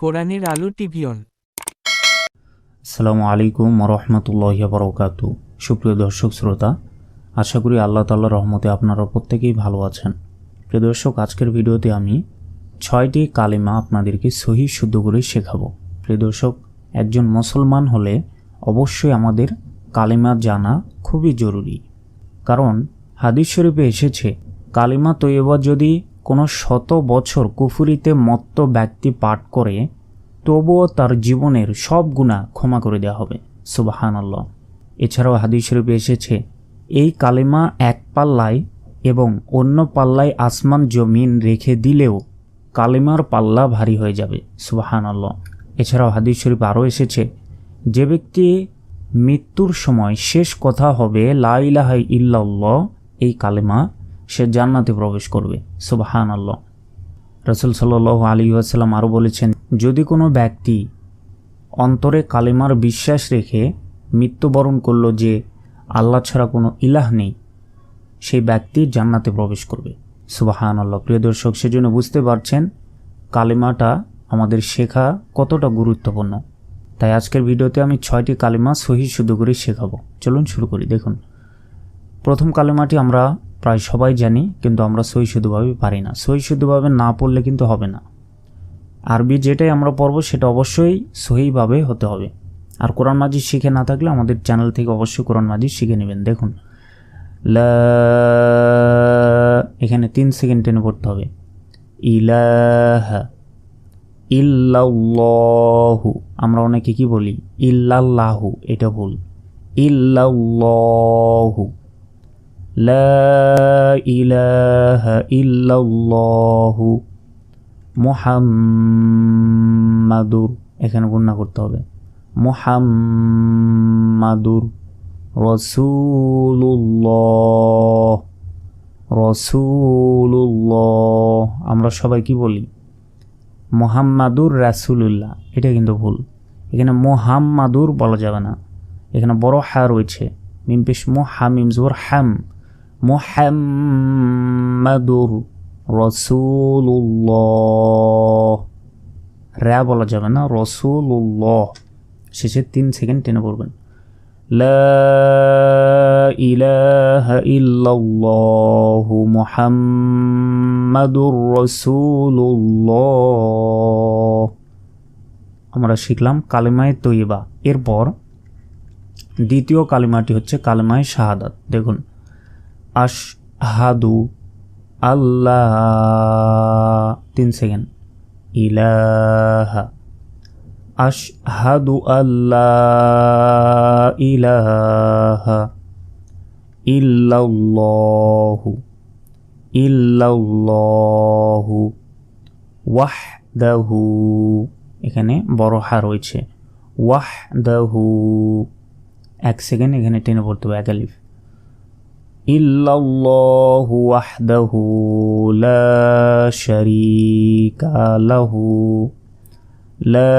কোরআনের আলো TV on. আসসালামু আলাইকুম রহমতুল্লাহি বারাকাতু। সুপ্রিয় দর্শক শ্রোতা, আশা করি আল্লাহ তাআলার রহমতে আপনারা প্রত্যেকেই ভালো আছেন। প্রিয় দর্শক, আজকের ভিডিওতে আমি 6টি কালিমা আপনাদেরকে সহি শুদ্ধ করে শেখাবো। প্রিয় দর্শক, একজন মুসলমান হলে অবশ্যই আমাদের কালিমা জানা খুবই জরুরি, কারণ হাদিস শরীফে এসেছে কালিমা তৈয়বা যদি কোনো 100 বছর কুফরিতে মত্ত ব্যক্তি পাঠ করে তবুও তার জীবনের সব গুনাহ ক্ষমা করে দেওয়া হবে। সুবহানাল্লাহ। এছাড়াও হাদিস শরীফে এসেছে এই কালিমা এক পাল্লায় এবং অন্য পাল্লায় আসমান জমিন রেখে দিলেও কালিমার পাল্লা ভারী হয়ে যাবে। সুবহানাল্লাহ। এছাড়াও হাদিস শরীফে আরও এসেছে যে ব্যক্তি মৃত্যুর সময় শেষ কথা হবে লা ইলাহা ইল্লাল্লাহ, এই কালিমা, সে জান্নাতে প্রবেশ করবে। সুবহানাল্লাহ। রাসূল সাল্লাল্লাহু আলাইহি ওয়াসাল্লাম আরও বলেছেন, যদি কোনো ব্যক্তি অন্তরে কালিমার বিশ্বাস রেখে মৃত্যুবরণ করলো যে আল্লাহ ছাড়া কোনো ইলাহ নেই, সেই ব্যক্তি জান্নাতে প্রবেশ করবে। সুবহানাল্লাহ। প্রিয় দর্শক, সেজন্য বুঝতে পারছেন কালিমাটা আমাদের শেখা কতটা গুরুত্বপূর্ণ। তাই আজকের ভিডিওতে আমি 6টি কালিমা সহি শুদ্ধ করে শেখাবো। চলুন শুরু করি। দেখুন, প্রথম কালিমাটি আমরা প্রায় সবাই জানি, কিন্তু আমরা সহি শুদ্ধভাবে পারি না। সহি শুদ্ধভাবে না পড়লে কিন্তু হবে না। আরবি যেটাই আমরা পড়ব সেটা অবশ্যই সহিভাবে হতে হবে। আর কোরআন মাজিদ শিখে না থাকলে আমাদের চ্যানেল থেকে অবশ্যই কোরআন মাজিদ শিখে নেবেন। দেখুন, লা, এখানে 3 সেকেন্ড টেনে পড়তে হবে। ইলাহা ইল্লাল্লাহু, আমরা অনেকে কি বলি ইল্লাল্লাহু, এটা ভুল। ইল্লাল্লাহু, লা ইলাহা ইল্লাল্লাহু মুহাম্মাদুর, এখানে গুণনা করতে হবে। মুহাম্মাদুর রাসূলুল্লাহ, রাসূলুল্লাহ, আমরা সবাই কি বলি মুহাম্মাদুর রাসূলুল্লাহ, এটা কিন্তু ভুল। এখানে মুহাম্মাদুর বলা যাবে না, এখানে বড় হা রয়েছে, মিম পেশ মুহামিম জবর হাম, মুহাম্মাদুর রাসূলুল্লাহ, রা বলা যাবে না, রাসূলুল্লাহ, শেষে 3 সেকেন্ড টেনে পড়বেন। লা ইলাহা ইল্লাল্লাহু মুহাম্মাদুর রাসূলুল্লাহ। আমরা শিখলাম কালিমায়ে তৈয়বা। এরপর দ্বিতীয় কালিমাটি হচ্ছে কালিমায়ে শাহাদাত। দেখুন, আশহাদু আল্লাহ, 3 সেকেন্ড, ইলাহা, আশহাদু আল্লাহ ইলাহা ইল্লাল্লাহু, ইল্লাল্লাহু ওয়াহদাহু, এখানে বড় হা রয়েছে, ওয়াহদাহু, 1 সেকেন্ড এখানে টেনে পড়তে হবে, এক আলিফ। ইল্লাল্লাহু ওয়াহদাহু লা শারীকা লাহু, লা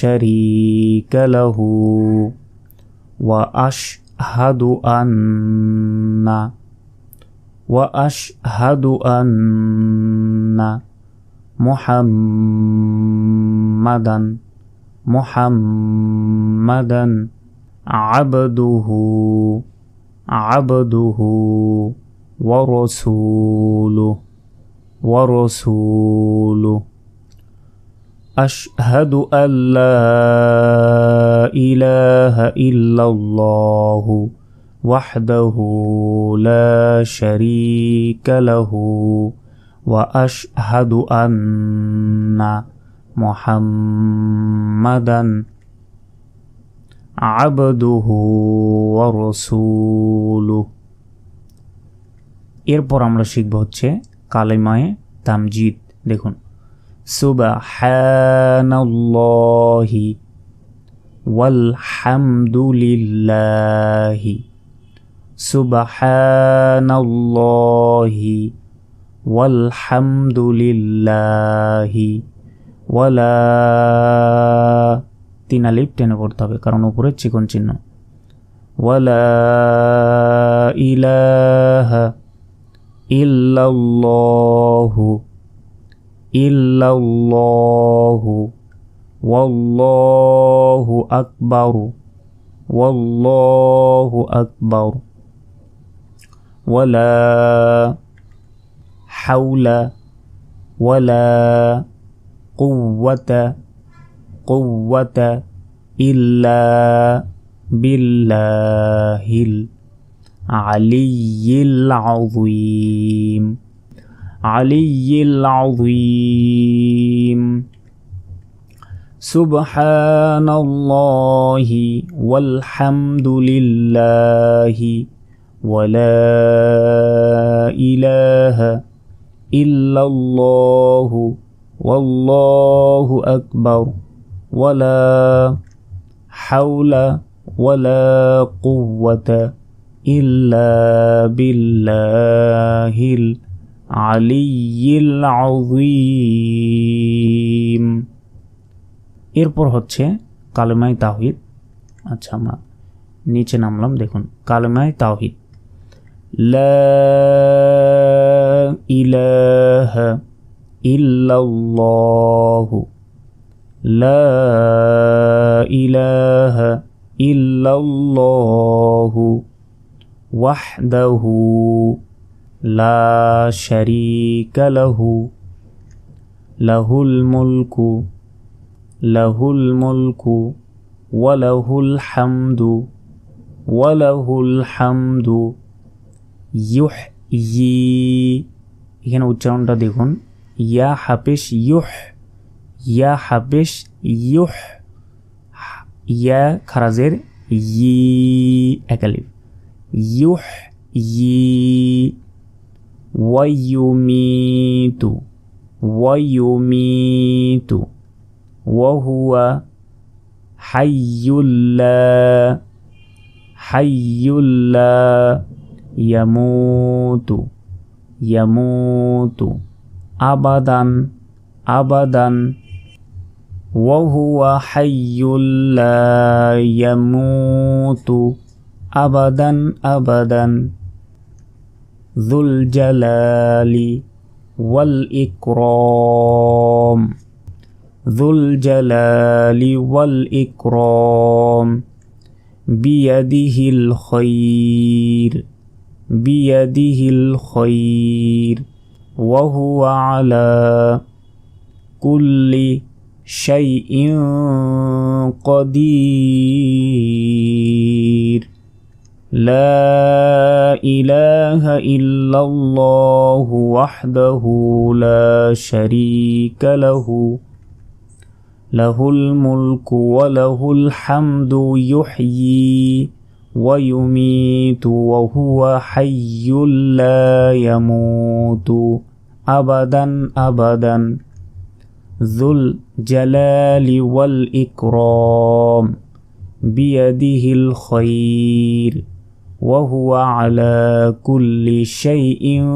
শারীকা লাহু ওয়া আশহাদু আন্না, ওয়া আশহাদু আন্না মুহাম্মাদান, মুহাম্মাদান আবদুহু, আবদুহু ওয়া রাসূলুহু, ওয়া রাসূলুহু। আশহাদু আল্লা ইলাহা ইল্লাল্লাহু ওয়াহদাহু লা শারীকা লাহু ওয়া আশহাদু আন্না মুহাম্মাদান আবদুহু ওয়া রাসূলুহু। এরপর আমরা শিখব হচ্ছে কালিমায়ে তামজিদ। দেখুন, সুবহানাল্লাহি ওয়াল হামদুলিল্লাহি, সুবহানাল্লাহি ওয়াল হামদুলিল্লাহি ওয়ালা, 3 আলিফ টেনে পড়তে হবে কারণ উপরে চিকন চিহ্ন। ওয়ালা ইলাহা ইল্লাল্লাহু, ইল্লাল্লাহু ওয়াল্লাহু আকবার, ওয়াল্লাহু আকবার। ওয়ালা হাওলা ওয়ালা কুওয়াতা ইল্লা বিল্লাহিল আলিয়্যিল আযীম, আলিয়্যিল আযীম। সুবহানাল্লাহি ওয়াল হামদুলিল্লাহি ওয়ালা ইলাহা ইল্লাল্লাহু ওয়াল্লাহু আকবার ওয়ালা হাওলা ওয়ালা কুওয়াতা ইল্লা বিল্লাহিল আলিয়্যিল আযীম। এরপর হচ্ছে কালেমায়ে তাওহীদ। আচ্ছা, আমরা নিচে নামলাম, দেখুন কালেমায়ে তাওহীদ। লা ইলাহা ইল্লাল্লাহু, লা ইলাহা ইল্লাল্লাহু ওয়াহদাহু লা শারীকা লাহু, লাহুল মুলকু ওয়া লাহুল হামদু ইউহয়ি। এখানে উচ্চারণটা দেখুন, ইয়া হাফেশ ইউহ, ইয়া হাফেশ ইউহ, ইয়া খারাজের ই, একালিফ, ইউহয়ি। ওয়ায়ুমিতু ওয়াহুয়া হাইয়্যুল্লা ইয়ামুতু আবাদান ওয়াহুয়া হাইয়্যুল্লা ইয়ামুতু আবাদান। যুল জালালি ওয়াল ইকরাম বিয়াদিহিল খায়র ওয়া হুয়া আলা কুল্লি শাইইন কাদির। লা ইলাহা ইল্লাল্লাহু ওয়াহদাহু লা শারীকা লাহু, লাহুল মুলকু ওয়া লাহুল হামদু ইউহয়ি ওয়া ইউমীতু ওয়া হুয়া হাইয়্যুল লা ইয়ামুতু আবাদান। যুল জালালি ওয়াল ইকরাম বিয়াদিহিল খায়র ওয়া হুয়া আলা কুল্লি শাইইন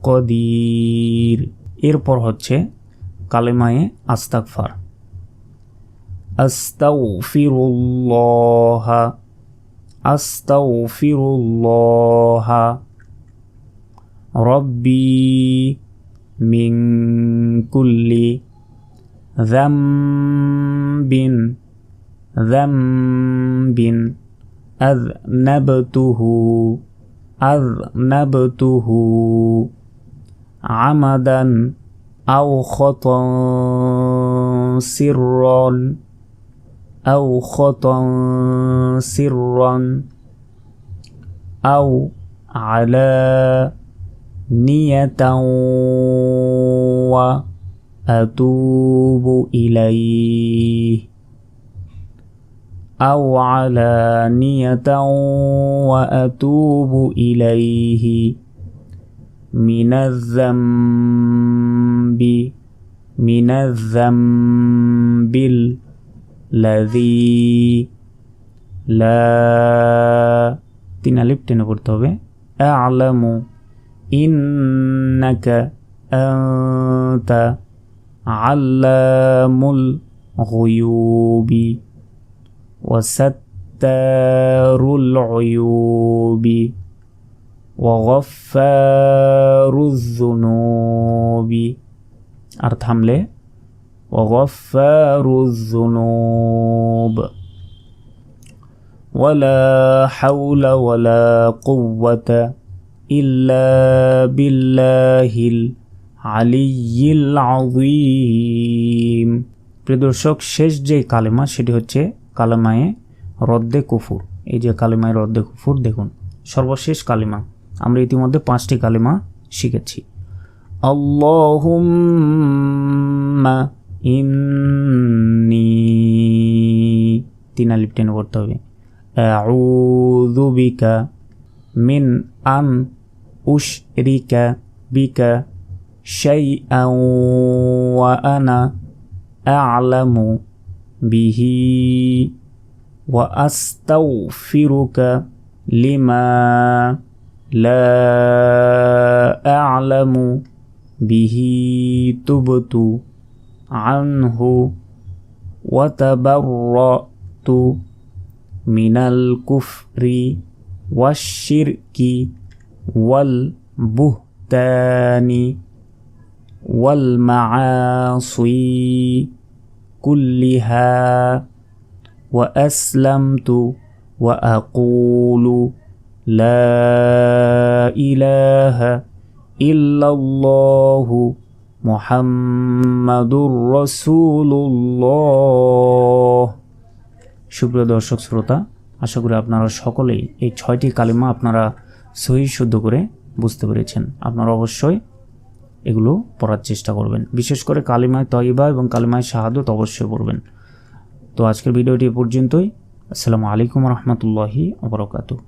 কাদির। এরপর হচ্ছে কালেমায়ে আস্তাগফার। আস্তাগফিরুল্লাহ রব্বি মিন কুল্লি যামবিন আযনাবতুহু আমাদান আও খাতান সিররান আও আলানিয়াতান ওয়া আতুবু ইলাইহি আও আলানিয়াতান ওয়া আতুবু ইলাইহি মিনাজ-যামবিল লাযী লা, তিন আলিফ টেনে পড়তে হবে, আ'লামু ইন্নাকা আনতা আল্লামুল গুয়ুবি ওয়া সাত্তারুল উয়ুবি ওয়া গফফারুয যুনুবি। আর থামলে وغفار الذنوب ولا حول ولا قوة إلا بالله العلي العظيم। প্রিয় দর্শক, শেষ যে কালেমা সেটি হচ্ছে কালেমায়ে রদ্দে কুফুর। এই যে কালেমায়ে রদ্দে কুফুর দেখুন, সর্বশেষ কালেমা। আমরা ইতিমধ্যে 5টি কালেমা শিখেছি। আল্লাহুম্মা ইন্নী, 3 আলিফ টেনে পড়তে হবে। আউযু বিকা মিন আন উশরিকা বিকা শাইআন ওয়া আনা আ'লামু বিহি ওয়া আস্তাগফিরুকা লিমা লা আ'লামু বিহি তুবতু আনহু ওয়া তাবাররাতু মিনাল কুফরি ওয়াশ শিরকি ওয়াল বুহতানি ওয়াল মাআসি কুল্লিহা ওয়া আসলামতু ওয়া আকুলু লা ইলাহা ইল্লাল্লাহু মুহাম্মাদুর রাসূলুল্লাহ। সুপ্রিয় দর্শক শ্রোতা, আশা করি আপনারা সকলেই এই 6টি কালিমা আপনারা সহি শুদ্ধ করে বুঝতে পেরেছেন। আপনারা অবশ্যই এগুলো পড়ার চেষ্টা করবেন, বিশেষ করে কালিমায়ে তয়্যিবা এবং কালিমায়ে শাহাদাত অবশ্যই পড়বেন। তো আজকের ভিডিওটি এ পর্যন্তই। আসসালামু আলাইকুম ওয়া রাহমাতুল্লাহি ওয়া বারাকাতুহু।